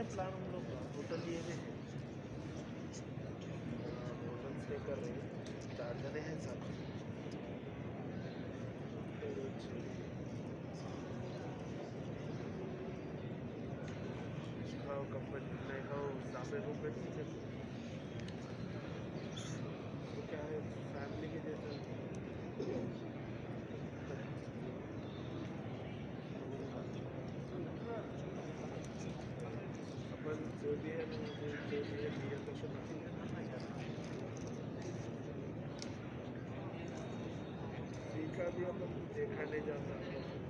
है प्लान हम लोग का, होटल लिए हुए हैं, होटल स्टे कर रहे हैं, 4 जने हैं सब। खाओ कंफर्ट नहीं खाओ सामने रूम में ठीक है, तो क्या है फैमिली के जैसा। अपन जो भी है ना, जो भी है मीडिया का सीखा भी अपन देखा नहीं जाता।